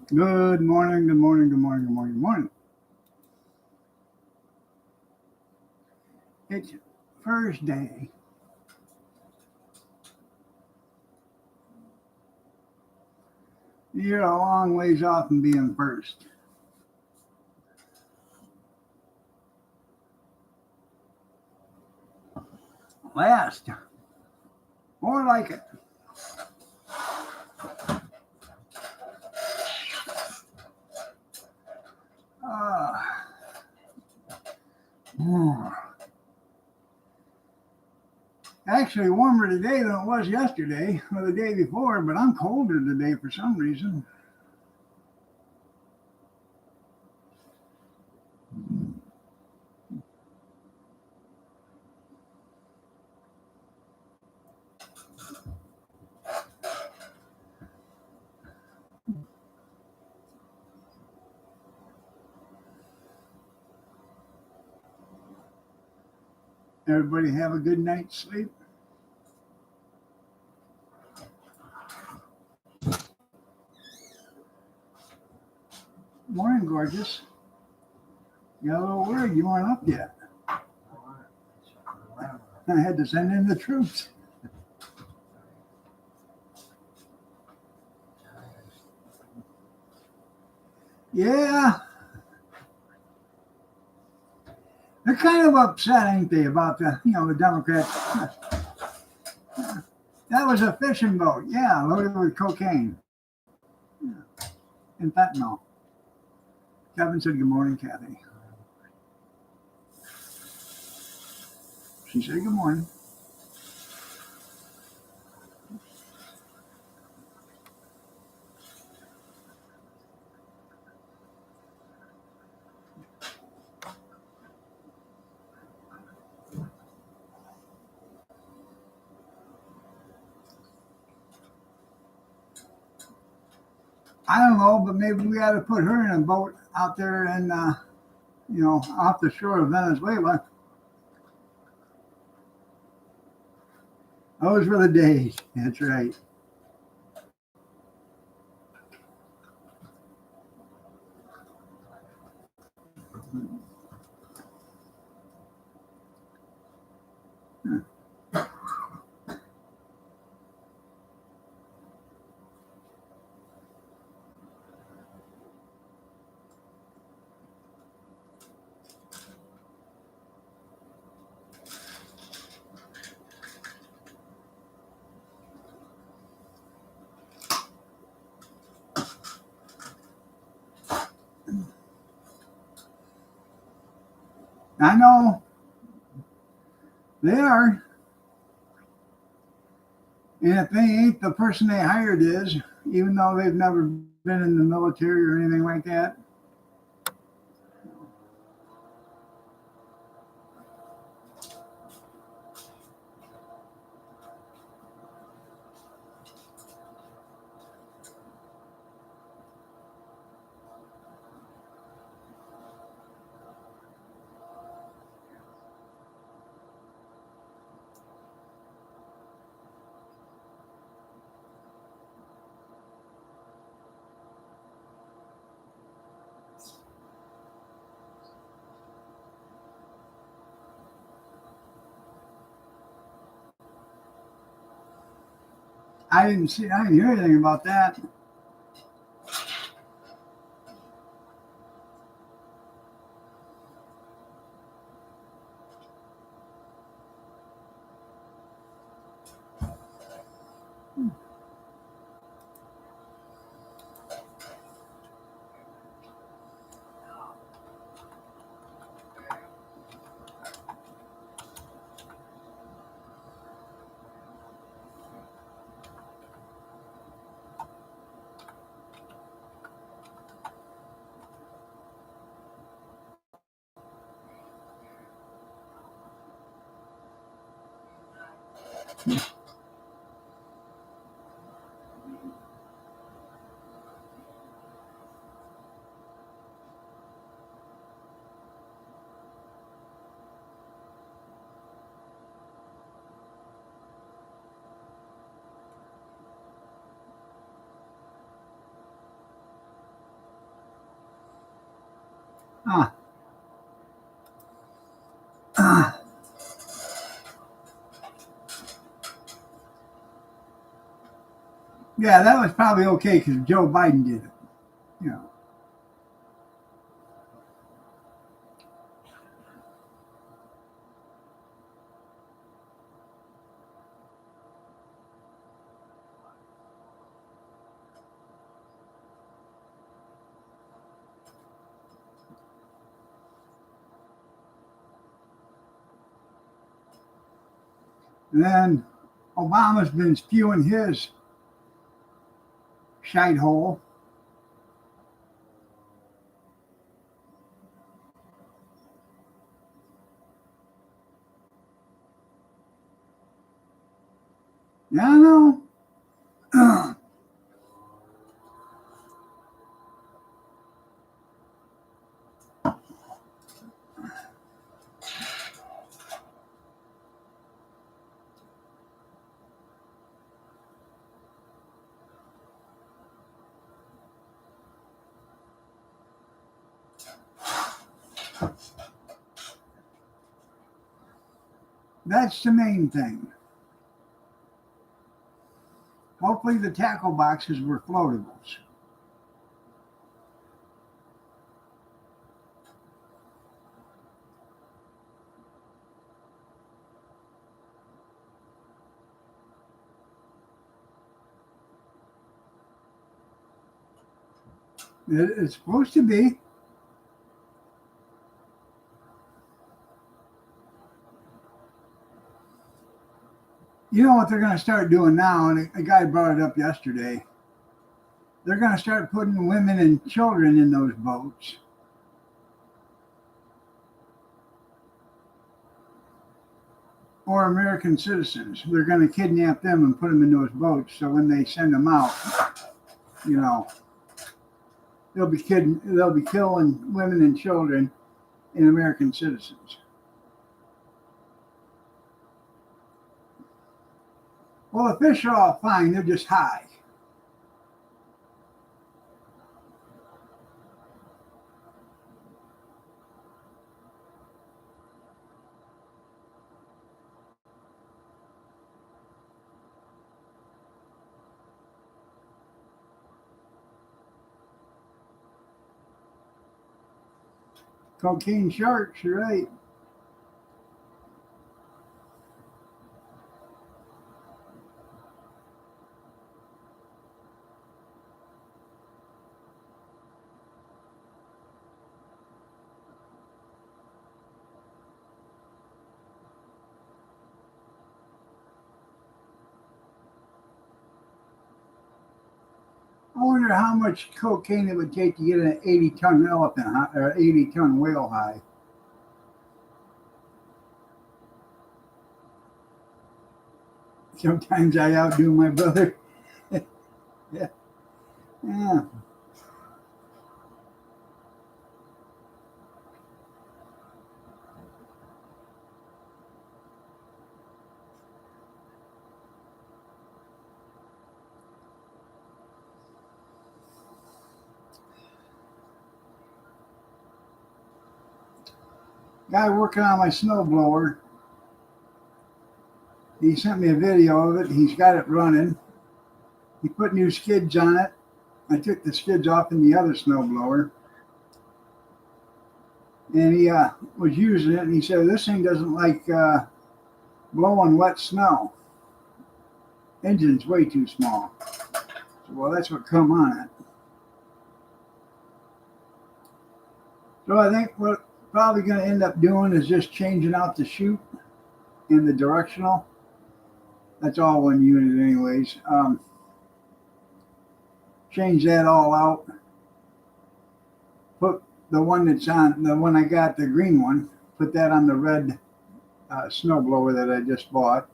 Good morning, good morning, good morning, good morning, good morning. It's first day. You're a long ways off from being first. Last. More like it. Uh, Actually, warmer today than it was yesterday or the day before, but I'm colder today for some reason. Everybody have a good night's sleep. Morning, gorgeous. You got a little word. You weren't up yet. I had to send in the troops. Yeah, they're kind of upset, ain't they, about the Democrats. That was a fishing boat, yeah, loaded with cocaine and fentanyl. Kevin said, "Good morning, Kathy." She said, "Good morning." I don't know, but maybe we ought to put her in a boat out there and, off the shore of Venezuela. Those were the days. That's right. I know they are. And if they ain't, the person they hired is, even though they've never been in the military or anything like that. I didn't hear anything about that. Ah, yeah, that was probably okay because Joe Biden did it. You know. And then Obama's been spewing his shite hole. Yeah, I know. That's the main thing. Hopefully, the tackle boxes were floatables. It's supposed to be. You know what they're going to start doing now, and a guy brought it up yesterday. They're going to start putting women and children in those boats. Or American citizens. They're going to kidnap them and put them in those boats. So when they send them out, you know, they'll be killing women and children and American citizens. Well, the fish are all fine. They're just high. Cocaine sharks, you're right. I wonder how much cocaine it would take to get an 80-ton elephant or 80-ton whale high. Sometimes I outdo my brother. Yeah. Yeah. Guy working on my snowblower. He sent me a video of it. He's got it running. He put new skids on it. I took the skids off in the other snowblower. And he was using it. And he said, this thing doesn't like blowing wet snow. Engine's way too small. So, well, that's what come on it. So I think what probably going to end up doing is just changing out the chute and the directional. That's all one unit anyways. Change that all out. Put the one that's on, the one I got, the green one, put that on the red snowblower that I just bought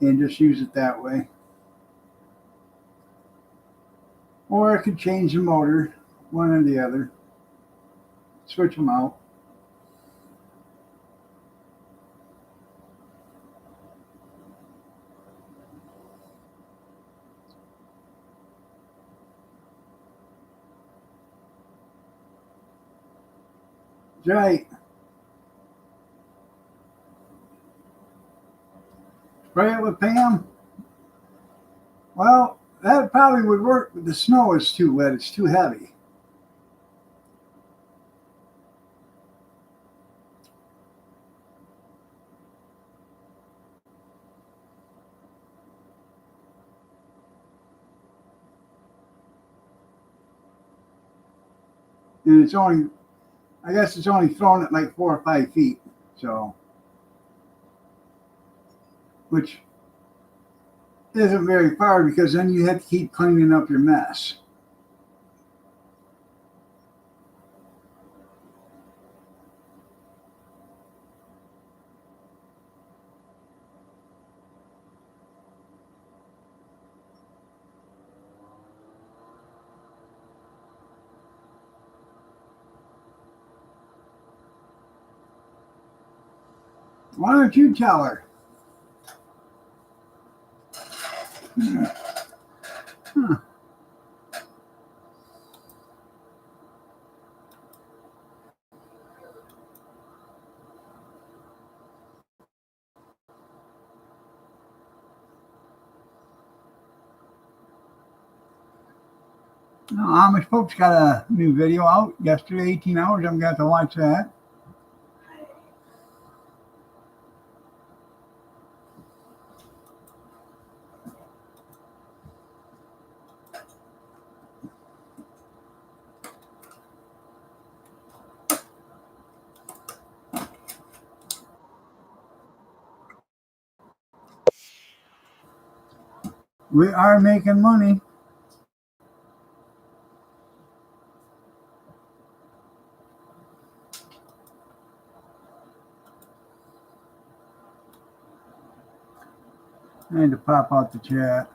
and just use it that way. Or I could change the motor, one or the other, switch them out. That's right. Spray it with Pam. Well, that probably would work, but the snow is too wet. It's too heavy. And it's only, I guess it's only thrown at like 4 or 5 feet. So, which isn't very far because then you have to keep cleaning up your mess. Why don't you tell her? Huh. Amish folks got a new video out yesterday, 18 hours. I'm going to watch that. We are making money. I had to pop out the chat.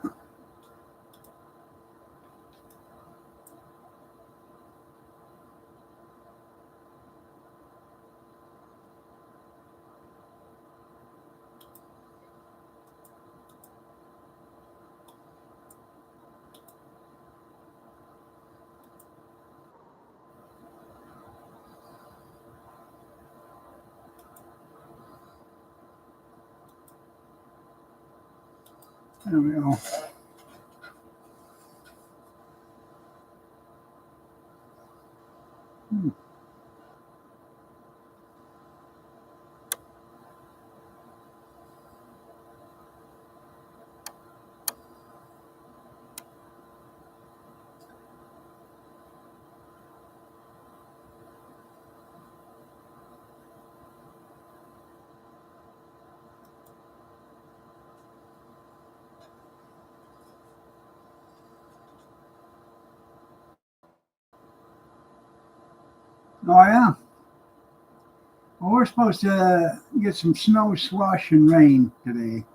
There we go. Hmm. Oh, yeah. Well, we're supposed to get some snow, slush, and rain today.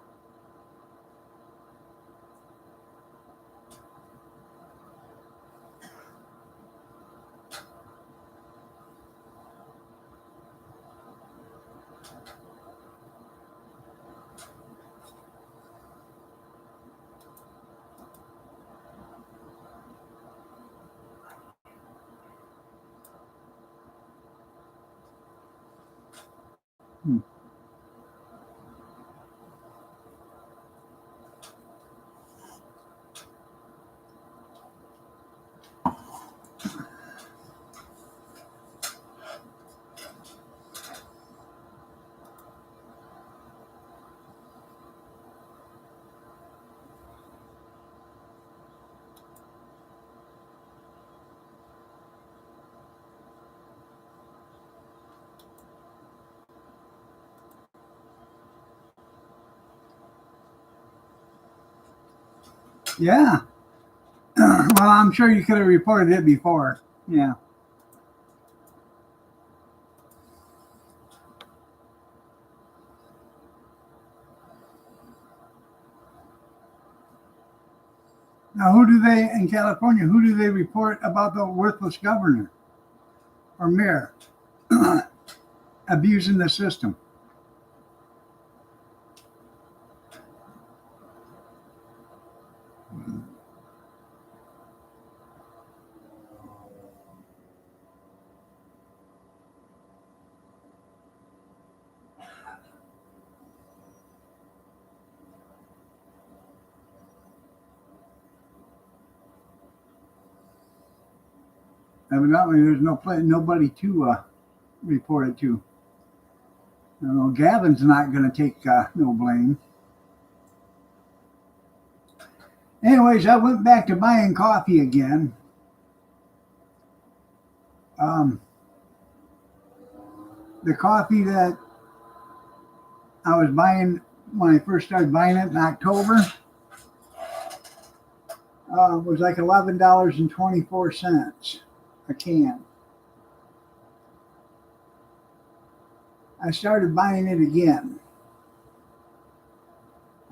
Hmm. Yeah. Well, I'm sure you could have reported it before. Yeah. Now, who do they, in California, who do they report about the worthless governor or mayor abusing the system? Evidently, there's nobody to report it to. I don't know, Gavin's not going to take no blame. Anyways, I went back to buying coffee again. The coffee that I was buying when I first started buying it in October was like $11.24 a can. I started buying it again.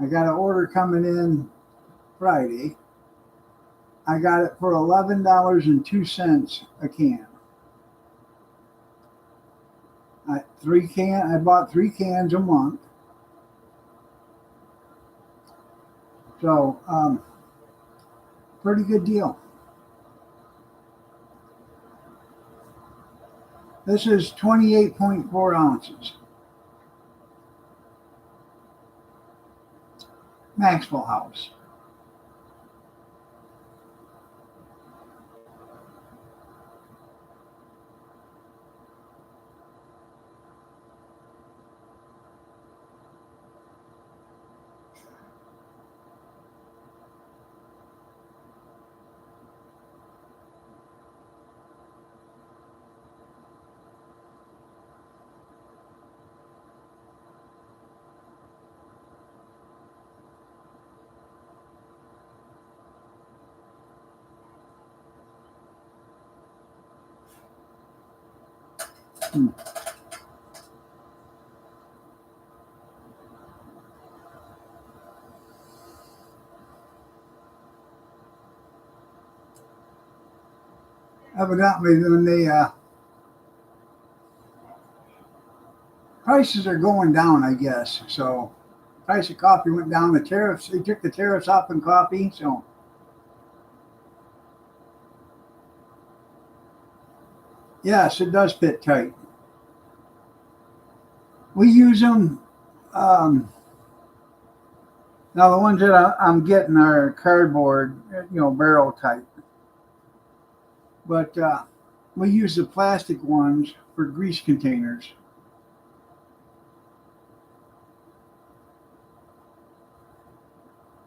I got an order coming in Friday. I got it for $11.02 a can. I bought 3 cans a month. So, pretty good deal. This is 28.4 ounces. Maxwell House. Evidently, when prices are going down, I guess. So, price of coffee went down. The tariffs, they took the tariffs off in coffee. So, yes, it does fit tight. We use them. Now, the ones that I'm getting are cardboard, barrel type. But we use the plastic ones for grease containers.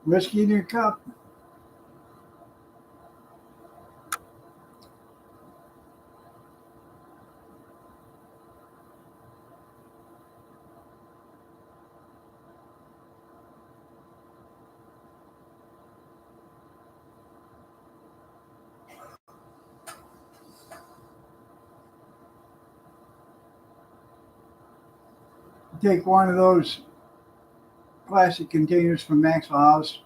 Whiskey in your cup. Take one of those plastic containers from Maxwell House,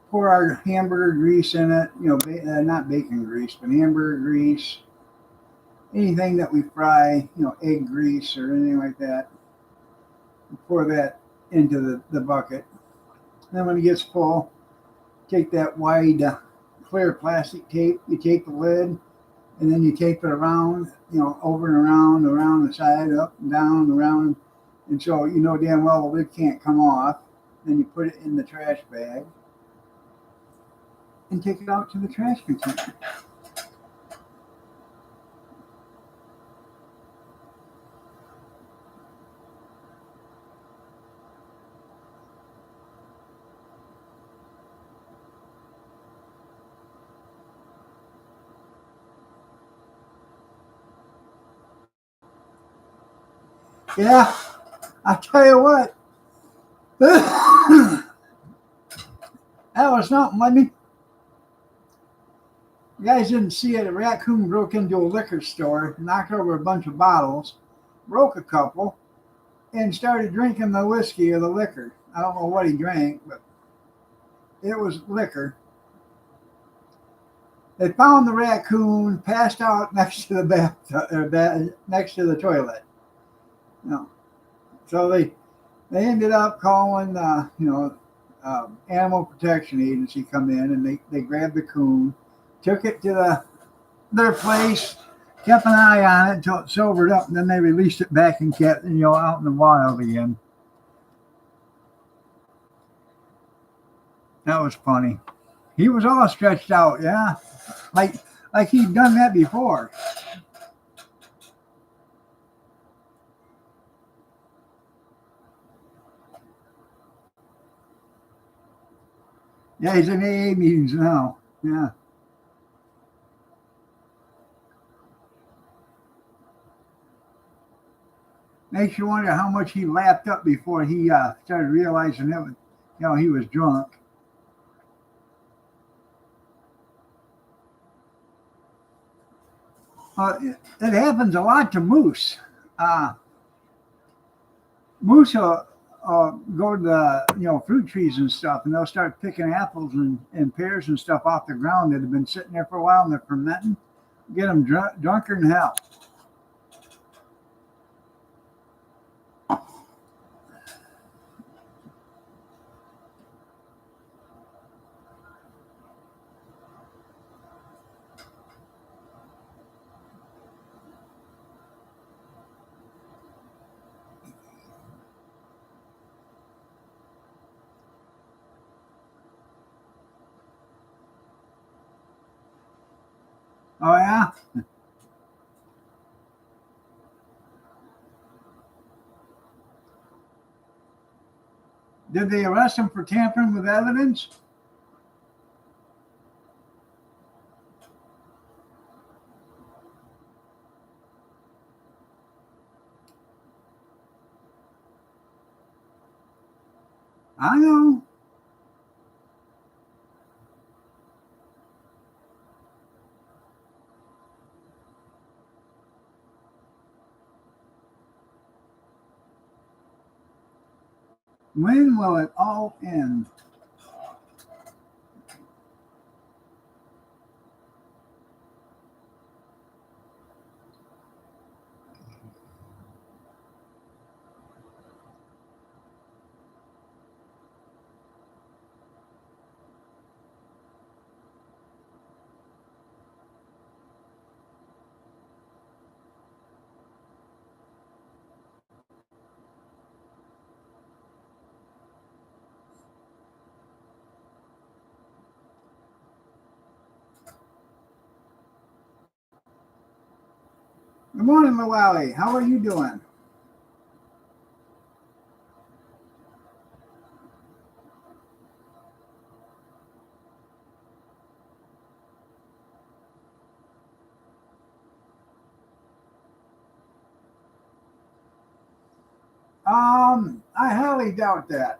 pour our hamburger grease in it, not bacon grease, but hamburger grease, anything that we fry, egg grease or anything like that. Pour that into the bucket. Then when it gets full, take that wide clear plastic tape, you tape the lid, and then you tape it around, over and around the side, up and down, around. And so you know damn well the lid can't come off. Then you put it in the trash bag and take it out to the trash container. Yeah, I tell you what. That was something, wasn't it? You guys didn't see it. A raccoon broke into a liquor store, knocked over a bunch of bottles, broke a couple, and started drinking the whiskey or the liquor. I don't know what he drank, but it was liquor. They found the raccoon passed out next to the bathtub, next to the toilet. So they ended up calling, Animal Protection Agency come in, and they grabbed the coon, took it to their place, kept an eye on it until it sobered up, and then they released it back and kept, out in the wild again. That was funny. He was all stretched out, yeah, like like he'd done that before. Yeah, he's in AA meetings now. Yeah. Makes you wonder how much he lapped up before he started realizing that, he was drunk. It happens a lot to moose. Moose will go to the fruit trees and stuff, and they'll start picking apples and pears and stuff off the ground that have been sitting there for a while and they're fermenting. Get them drunker than hell. Oh yeah. Did they arrest him for tampering with evidence? I know. When will it all end? Good morning, Malali. How are you doing? I highly doubt that.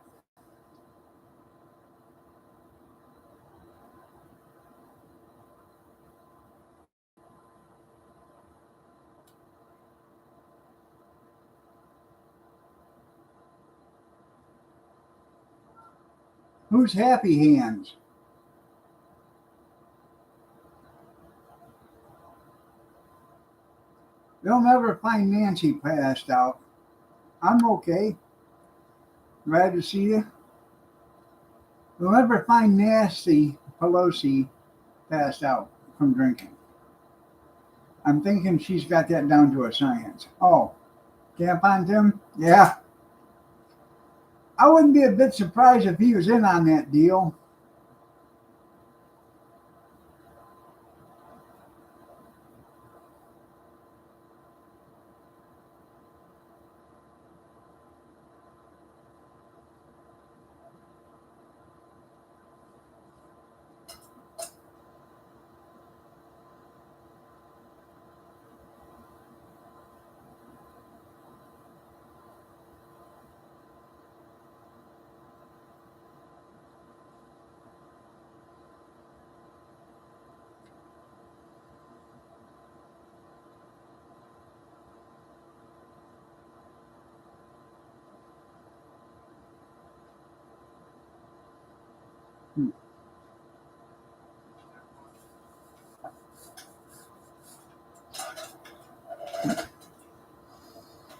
Who's Happy Hands? They'll never find Nancy passed out. I'm okay. Glad to see you. They'll never find Nancy Pelosi passed out from drinking. I'm thinking she's got that down to a science. Oh, Camp on Tim? Yeah. I wouldn't be a bit surprised if he was in on that deal.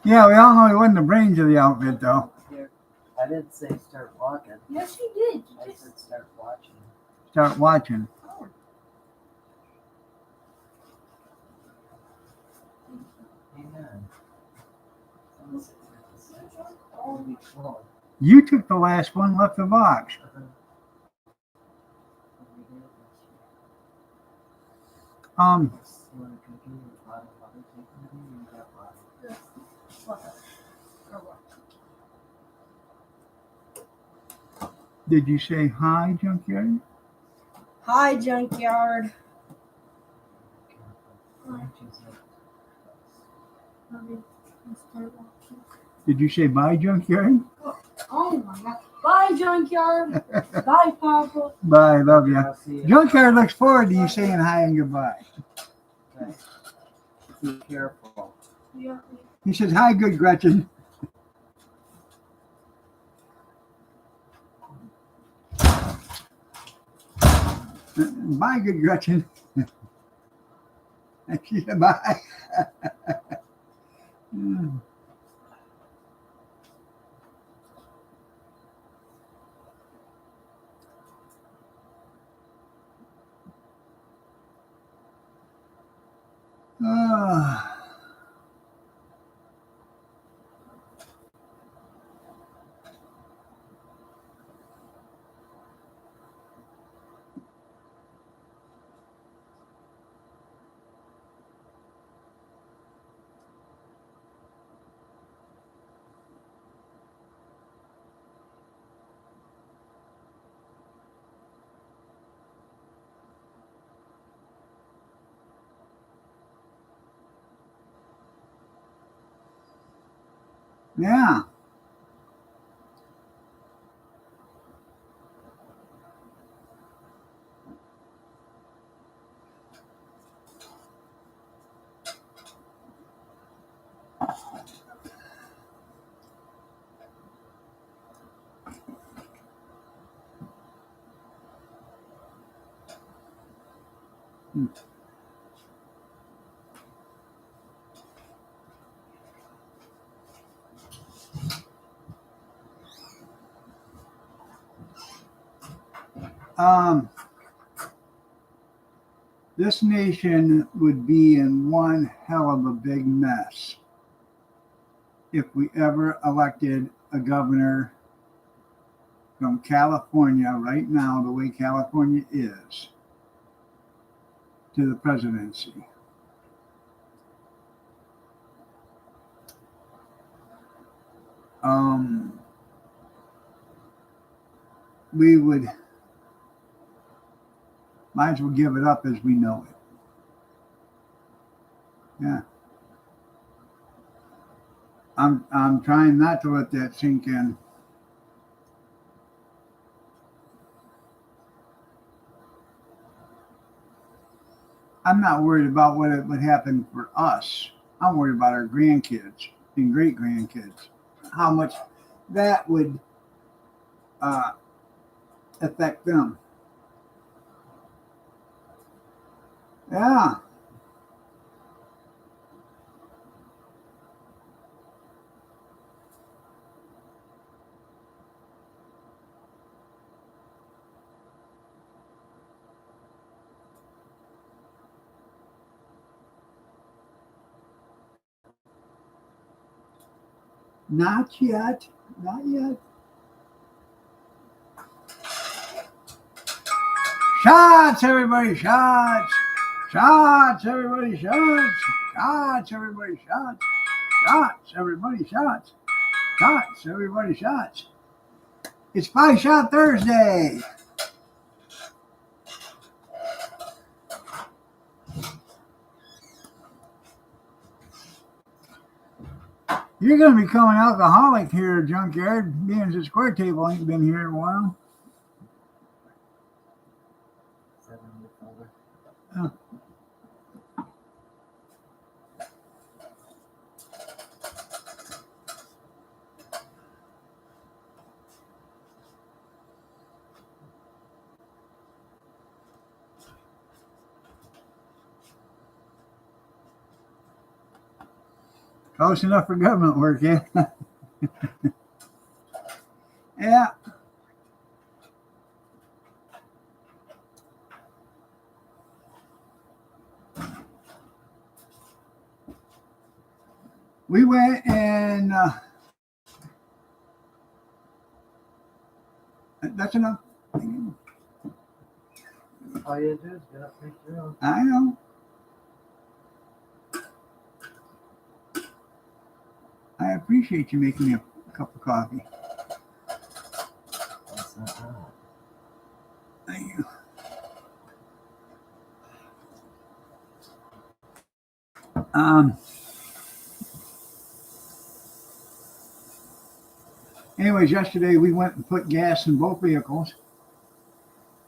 Yeah, we all know he wasn't the brains of the outfit, though. I didn't say start walking. Yes, you did. I said start watching. Start watching. Oh. Amen. You took the last one, left the box. You want to compete with a lot of other people? You got a lot. Did you say hi, Junkyard? Hi, Junkyard. Did you say bye, Junkyard? Oh my God. Bye, Junkyard. Bye, Papa. Bye, love ya. I'll see you. Junkyard looks forward to you saying hi and goodbye. Okay. Be careful. Yeah. He says, hi, good Gretchen. Bye, good Gretchen. She said, bye. Ah. Yeah. This nation would be in one hell of a big mess if we ever elected a governor from California right now, the way California is, to the presidency. We would might as well give it up as we know it. Yeah. I'm trying not to let that sink in. I'm not worried about what it would happen for us. I'm worried about our grandkids and great grandkids. How much that would affect them. Yeah. Not yet. Not yet. Shots, everybody, shots. Shots, everybody, shots. Shots, everybody, shots. Shots, everybody, shots. Shots, everybody, shots. It's Five Shot Thursday. You're going to become an alcoholic here, Junkyard, being as the square table ain't been here in a while. Is that in your folder? Oh. Close enough for government work, yeah. Yeah. We went and that's enough. All you do is get up, make your own. I know. appreciate you making me a cup of coffee. That's not right. Thank you. Anyways, yesterday we went and put gas in both vehicles.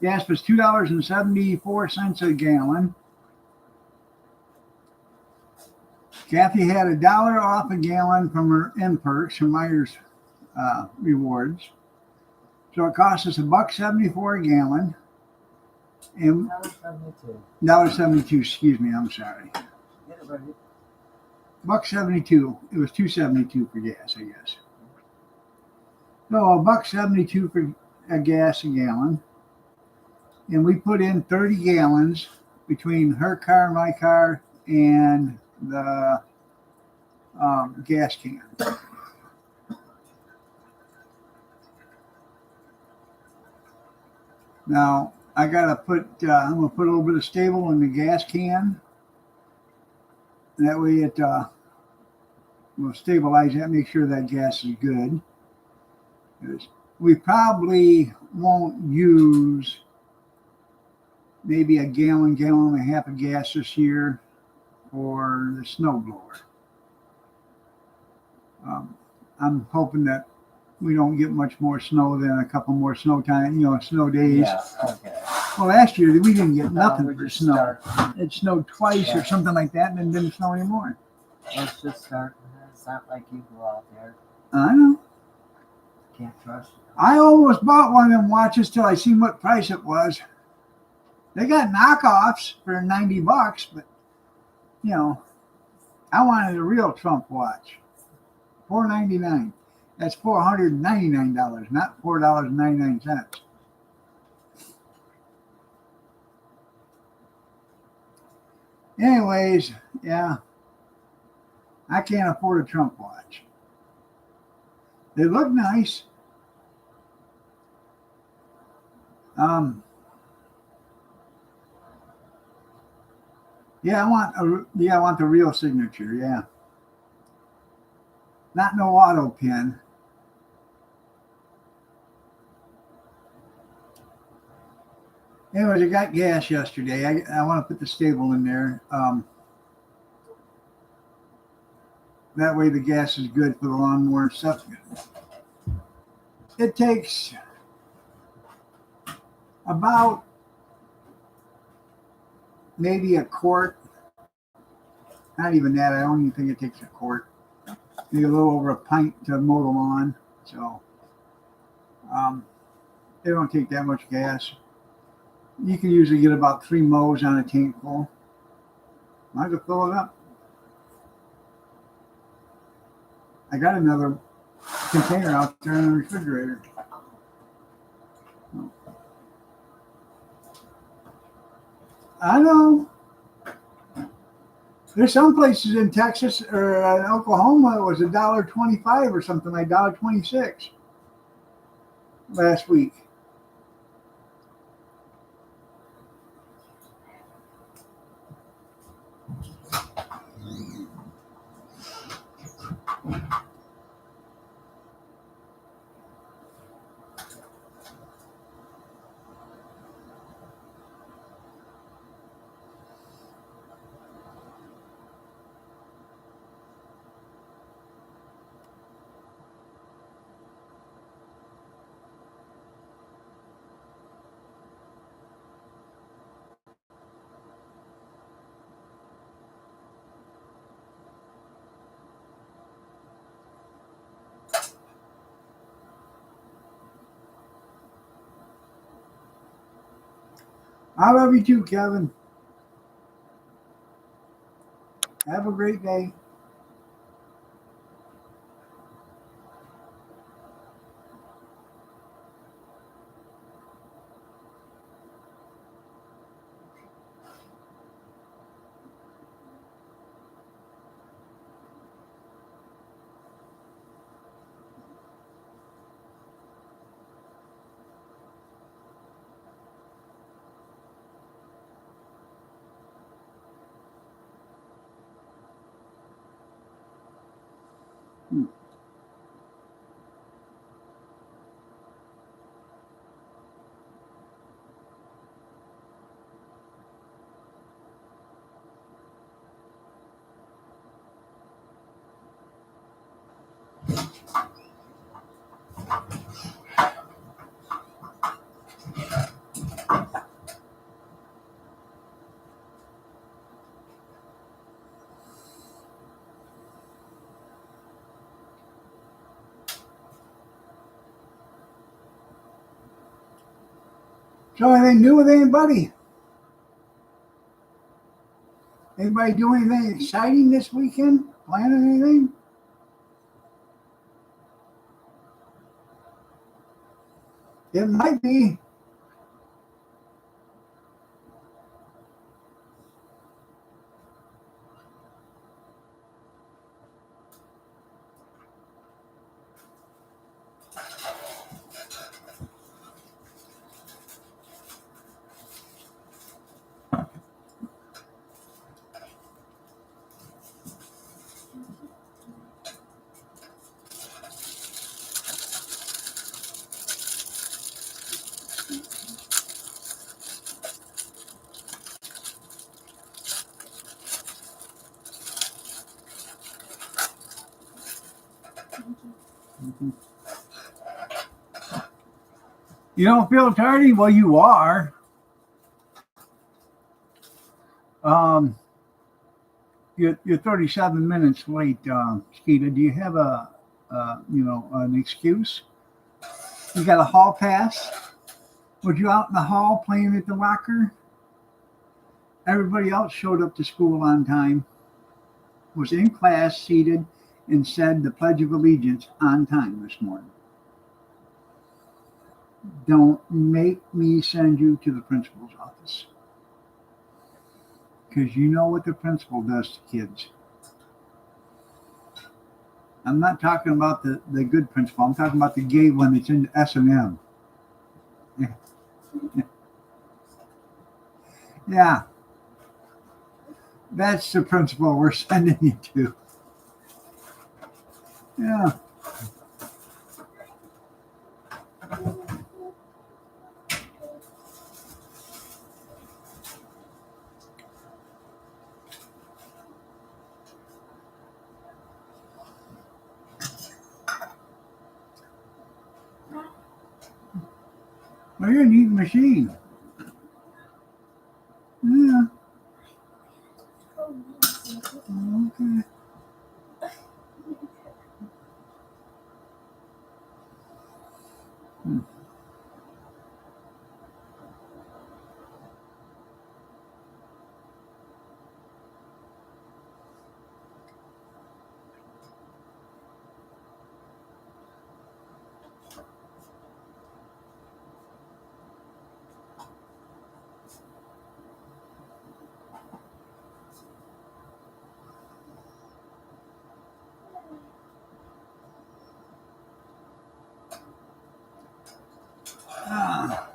Gas was $2.74 a gallon. Kathy had $1 off a gallon from her M-Perks, her Myers rewards. So it cost us $1.74 a gallon. And $1.72. $1.72, excuse me, I'm sorry. Get it right. $1.72. It was $2.72 for gas, I guess. So $1.72 for gas a gallon. And we put in 30 gallons between her car, my car, and the gas can. Now I gotta put. I'm gonna put a little bit of stable in the gas can. That way it will stabilize that. Make sure that gas is good. 'Cause we probably won't use maybe a gallon and a half of gas this year for the snow blower. I'm hoping that we don't get much more snow than a couple more snow days. Yeah, okay. Well, last year we didn't get nothing we for just snow. start. It snowed twice or something like that, and then didn't snow anymore. Let's just start. It's not like you go out there. I know. Can't trust you. I almost bought one of them watches till I seen what price it was. They got knockoffs for $90, but I wanted a real Trump watch. $4.99. That's $499, not $4.99. Anyways, yeah, I can't afford a Trump watch. They look nice. Yeah, I want the real signature. Yeah, not no auto pin. Anyways, I got gas yesterday. I want to put the stable in there. That way the gas is good for the lawnmower and stuff. It takes about maybe a quart. Not even that. I don't even think it takes a quart. Maybe a little over a pint to mow the lawn. So they don't take that much gas. You can usually get about 3 mows on a tank full. Might as well fill it up. I got another container out there in the refrigerator. I know. There's some places in Texas or Oklahoma it was $1.25 or something like $1.26 last week. I love you too, Kevin. Have a great day. So anything new with anybody? Anybody do anything exciting this weekend? Planning anything? It might be. You don't feel tardy? Well, you are. Um, you're 37 minutes late, Skeeta. Do you have an excuse? You got a hall pass? Was you out in the hall playing at the locker? Everybody else showed up to school on time, was in class, seated, and said the Pledge of Allegiance on time this morning. Don't make me send you to the principal's office. Because you know what the principal does to kids. I'm not talking about the good principal. I'm talking about the gay one that's in S&M. Yeah. That's the principal we're sending you to. Yeah. Well, you're a neat machine. Yeah. Okay. Ah,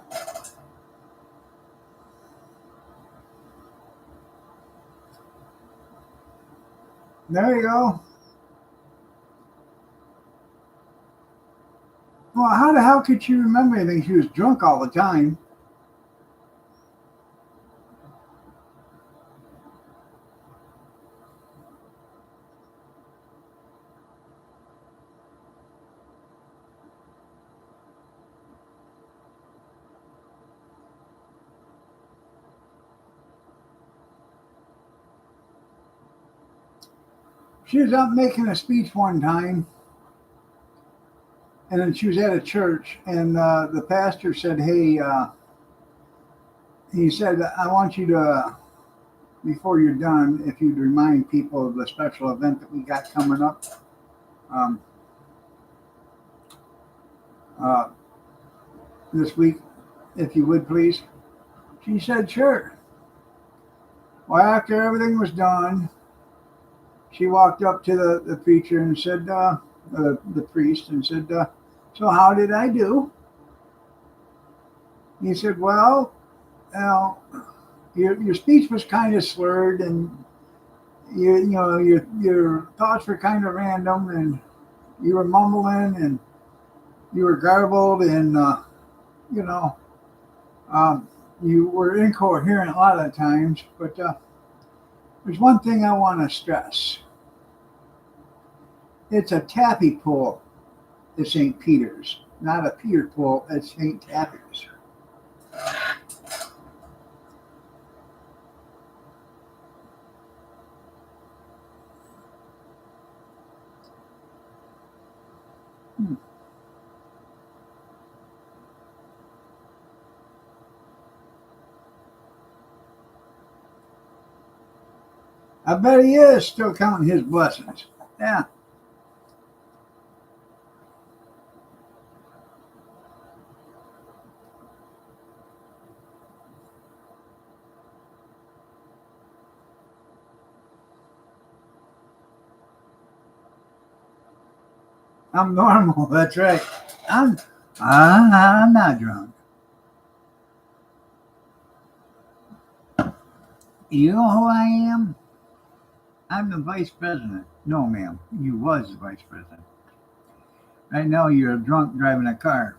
there you go. Well, how the hell could she remember anything? She was drunk all the time. She was out making a speech one time, and then she was at a church, and the pastor said, "Hey," he said, "I want you to, before you're done, if you'd remind people of the special event that we got coming up um, uh, this week, if you would please." She said, "Sure." Well, after everything was done, she walked up to the preacher and said, the priest, and said, "So how did I do?" He said, "Well, you know, your speech was kind of slurred, and your thoughts were kind of random, and you were mumbling, and you were garbled, and you know, um, you were incoherent a lot of times. But there's one thing I want to stress: it's a taffy pull at St. Peter's, not a Peter pull at St. Taffy's." I bet he is still counting his blessings. Yeah. I'm normal. That's right. I'm I'm not drunk. You know who I am? I'm the vice president. No, ma'am. You was the vice president. Right now, you're a drunk driving a car.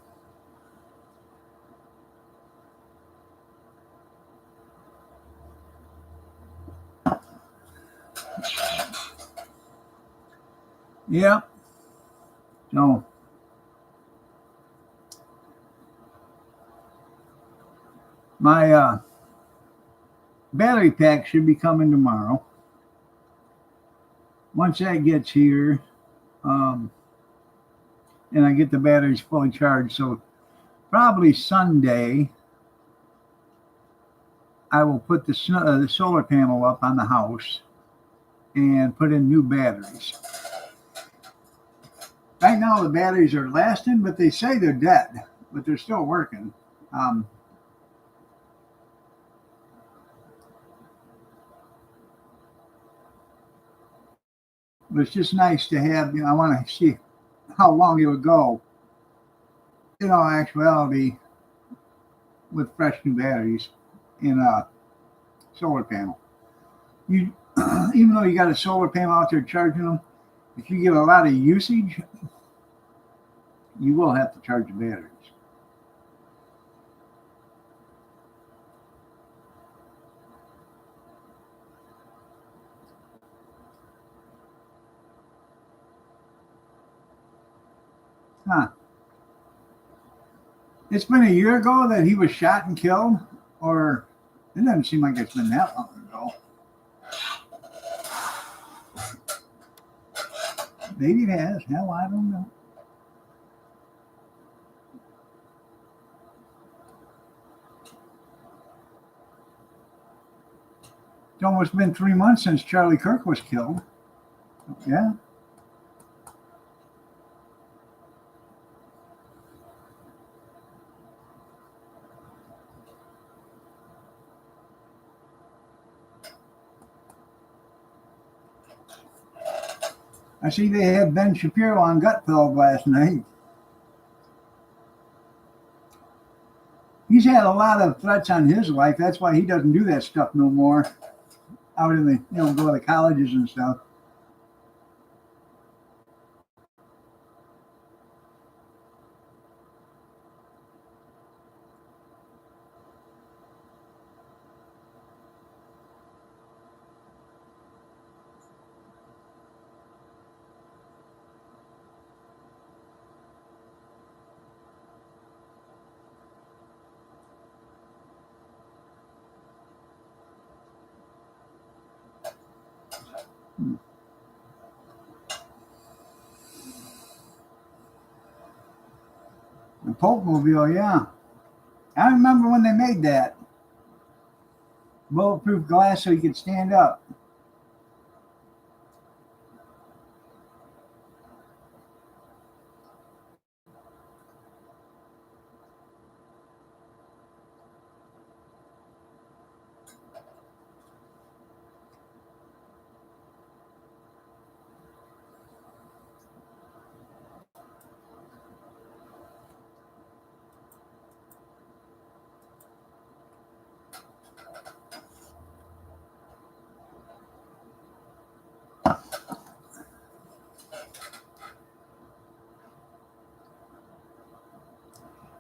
Yep. So my battery pack should be coming tomorrow. Once that gets here, um, and I get the batteries fully charged, so probably Sunday, I will put the solar panel up on the house and put in new batteries. Right now, the batteries are lasting, but they say they're dead, but they're still working. Um, but it's just nice to have. I want to see how long it would go. In all actuality, with fresh new batteries in a solar panel. You, even though you got a solar panel out there charging them, if you get a lot of usage, you will have to charge the batteries. Huh. It's been a year ago that he was shot and killed, or it doesn't seem like it's been that long ago. Maybe it has. Hell, I don't know. It's almost been 3 months since Charlie Kirk was killed. Yeah. I see they had Ben Shapiro on Gutfeld last night. He's had a lot of threats on his life. That's why he doesn't do that stuff no more. Out in the, go to the colleges and stuff. The Polk Mobile, yeah. I remember when they made that. Bulletproof glass so you could stand up.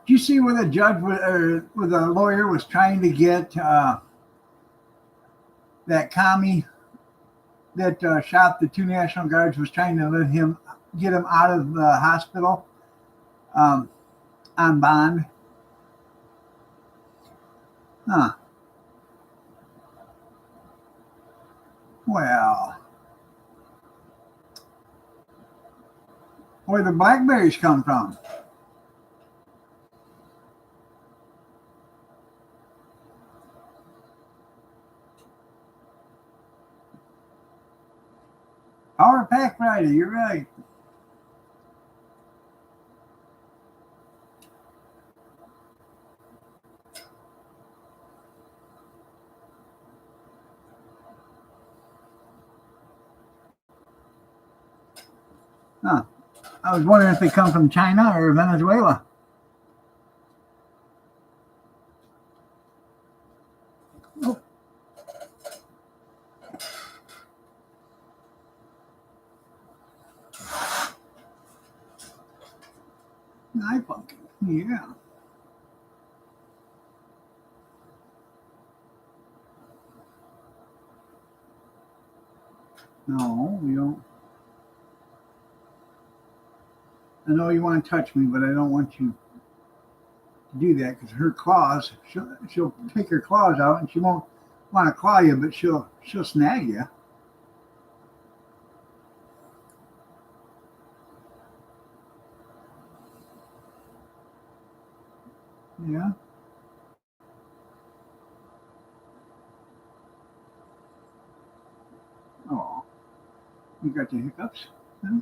Did you see where the judge or where the lawyer was trying to get that commie that shot the two National Guards, was trying to get him out of the hospital on bond? Huh. Well, where the blackberries come from? Power Pack Friday, you're right. Huh. I was wondering if they come from China or Venezuela. Oh. Eye pumpkin. Yeah. No, we don't. I know you want to touch me, but I don't want you to do that because her claws, she'll take her claws out and she won't want to claw you, but she'll snag you. Yeah. Oh, you got the hiccups? Huh?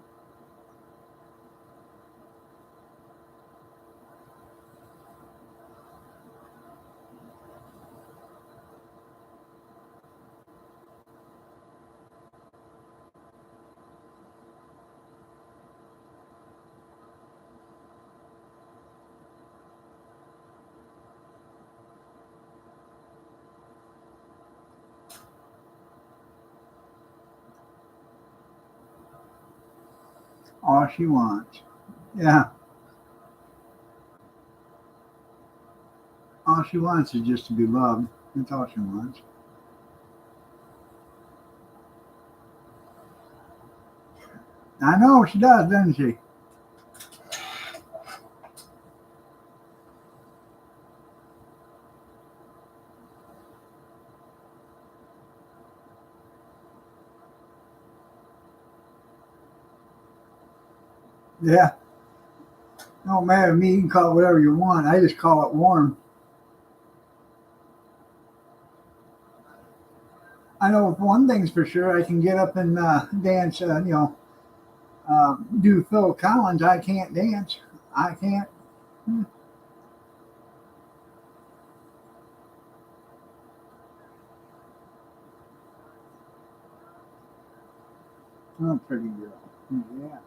All she wants. Yeah. All she wants is just to be loved. That's all she wants. I know she does, doesn't she? Yeah. Don't matter to me. You can call it whatever you want. I just call it warm. I know one thing's for sure. I can get up and dance. Do Phil Collins. I can't dance. I can't. I'm a pretty girl. Yeah.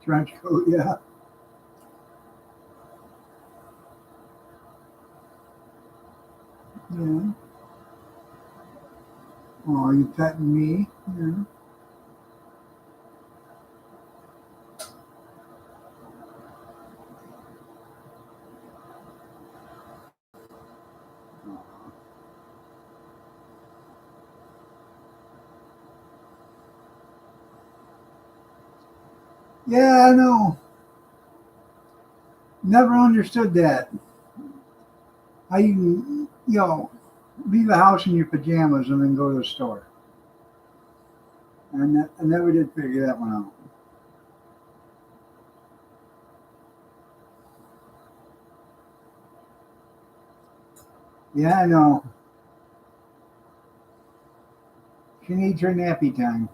Trench coat. Yeah. Yeah. Oh, you petting me? Yeah. Yeah, I know. Never understood that. How you can, leave the house in your pajamas and then go to the store. I never did figure that one out. Yeah, I know. She needs her nappy time.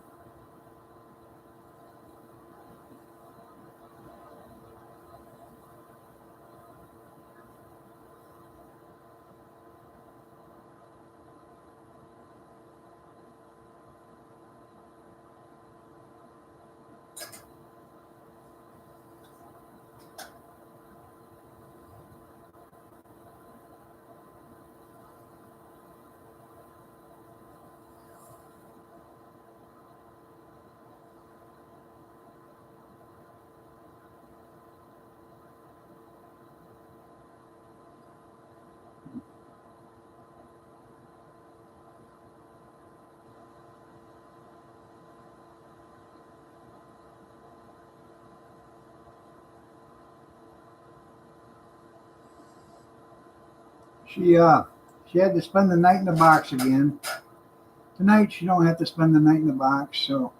She had to spend the night in the box again. Tonight she don't have to spend the night in the box, so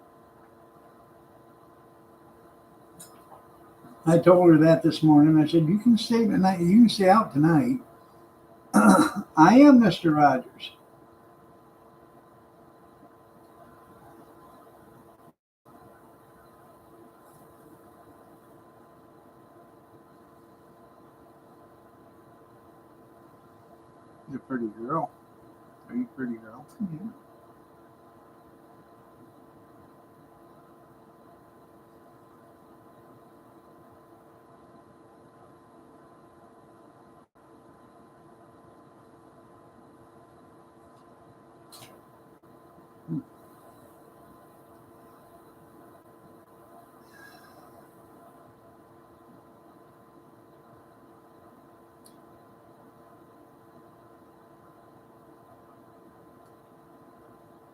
I told her that this morning. I said, "You can stay tonight. You can stay out tonight." I am Mr. Rogers. You're a pretty girl. Are you a pretty girl? Yeah.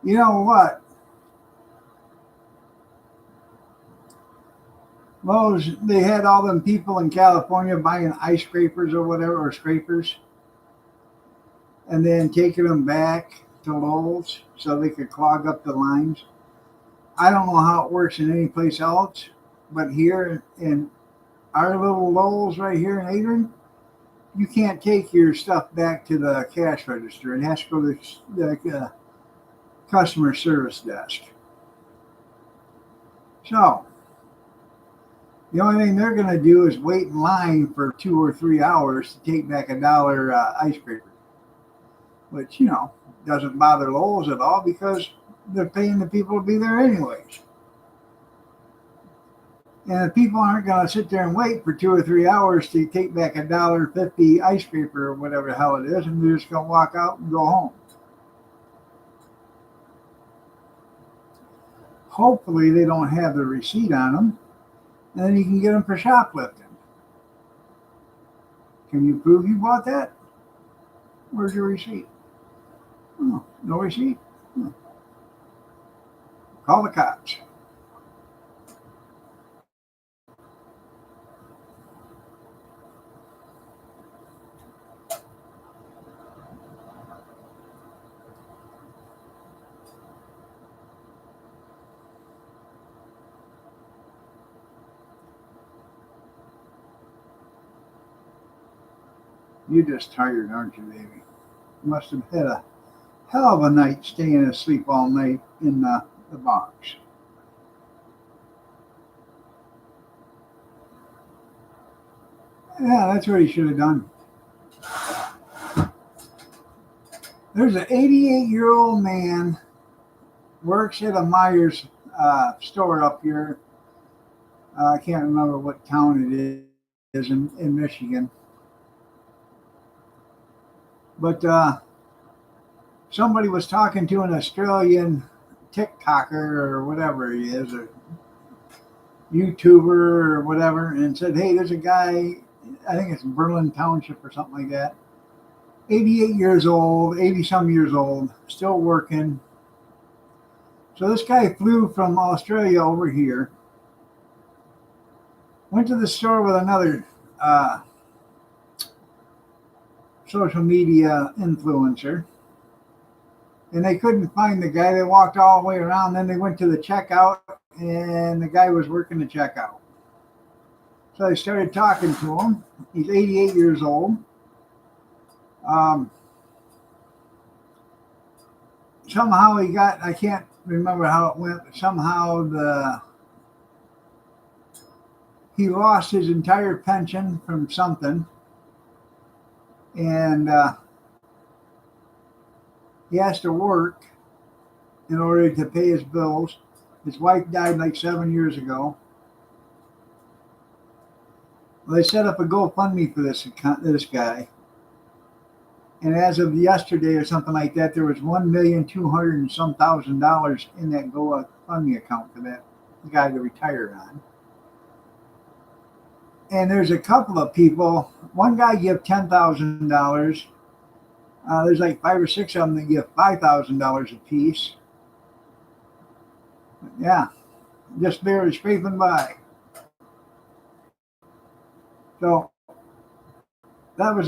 You know what? Those they had all them people in California buying ice scrapers or whatever, or scrapers, and then taking them back to Lowell's so they could clog up the lines. I don't know how it works in any place else, but here in our little Lowell's right here in Adrian, you can't take your stuff back to the cash register. It has to go to the customer service desk. So the only thing they're going to do is wait in line for 2 or 3 hours to take back $1 ice scraper, which doesn't bother Lowell's at all because they're paying the people to be there anyways. And the people aren't going to sit there and wait for 2 or 3 hours to take back $1.50 ice scraper or whatever the hell it is, and they're just going to walk out and go home. Hopefully, they don't have the receipt on them, and then you can get them for shoplifting. Can you prove you bought that? Where's your receipt? Oh, no receipt? Oh. Call the cops. You're just tired, aren't you, baby? You must have had a hell of a night staying asleep all night in the box. Yeah, that's what he should have done. There's an 88-year-old man works at a Myers store up here. I can't remember what town it is in Michigan. But somebody was talking to an Australian TikToker or whatever he is, or YouTuber or whatever, and said, "Hey, there's a guy, I think it's Berlin Township or something like that, 88 years old, 80 some years old, still working." So this guy flew from Australia over here, went to the store with another social media influencer, and they couldn't find the guy. They walked all the way around. Then they went to the checkout, and the guy was working the checkout. So they started talking to him. He's 88 years old. Somehow he got, I can't remember how it went, but somehow he lost his entire pension from something. And he has to work in order to pay his bills. His wife died like 7 years ago. Well, they set up a GoFundMe for this guy. And as of yesterday or something like that, there was $1,200,000 and some $1,000 in that GoFundMe account for that guy to retire on. And there's a couple of people. One guy gave $10,000. There's like 5 or 6 of them that give $5,000 a piece. Yeah, just barely scraping by. So that was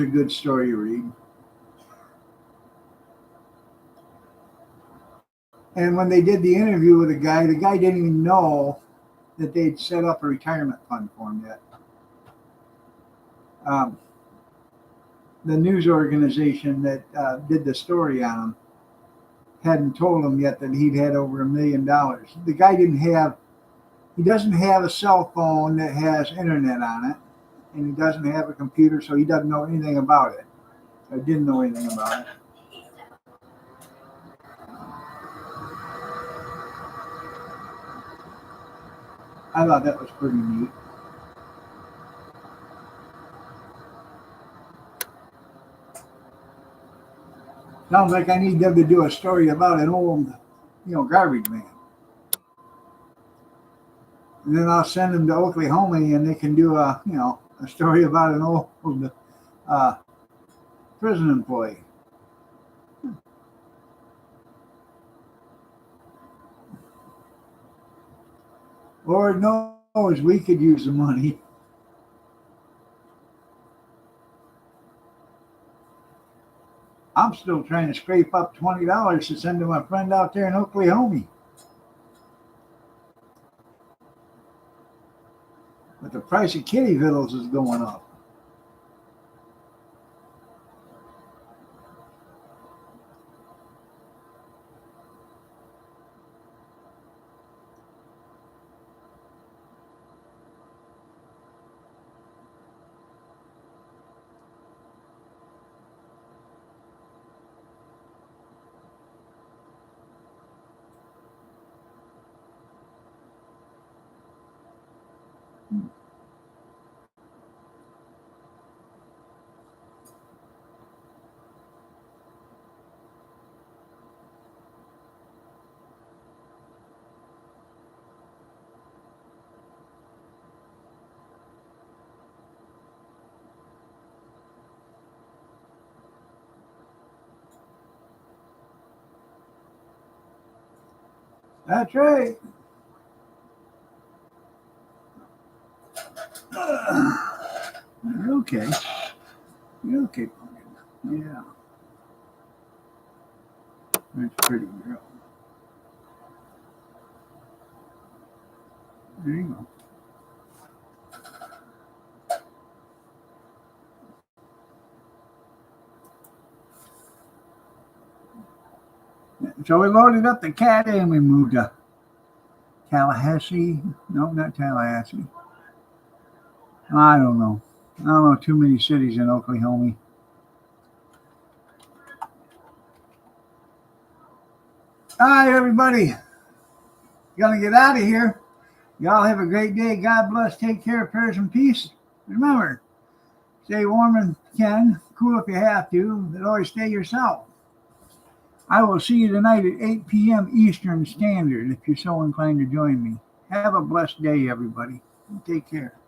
a good story to read. And when they did the interview with the guy didn't even know that they'd set up a retirement fund for him yet. The news organization that did the story on him hadn't told him yet that he'd had over $1 million. The guy he doesn't have a cell phone that has internet on it, and he doesn't have a computer, so he doesn't know anything about it. I didn't know anything about it. I thought that was pretty neat. Sounds like I need them to do a story about an old, garbage man. And then I'll send them to Oklahoma and they can do a story about an old prison employee. Lord knows we could use the money. I'm still trying to scrape up $20 to send to my friend out there in Oklahoma. But the price of kitty vittles is going up. That's right. You're okay. You're okay, Pumpkin. Yeah. That's pretty girl. There you go. So we loaded up the cat and we moved to Tallahassee. No, not Tallahassee. I don't know. I don't know too many cities in Oklahoma. All right, everybody. Gonna get out of here. Y'all have a great day. God bless. Take care. Prayers and peace. Remember, stay warm and can. Cool if you have to, but always stay yourself. I will see you tonight at 8 p.m. Eastern Standard if you're so inclined to join me. Have a blessed day, everybody. Take care.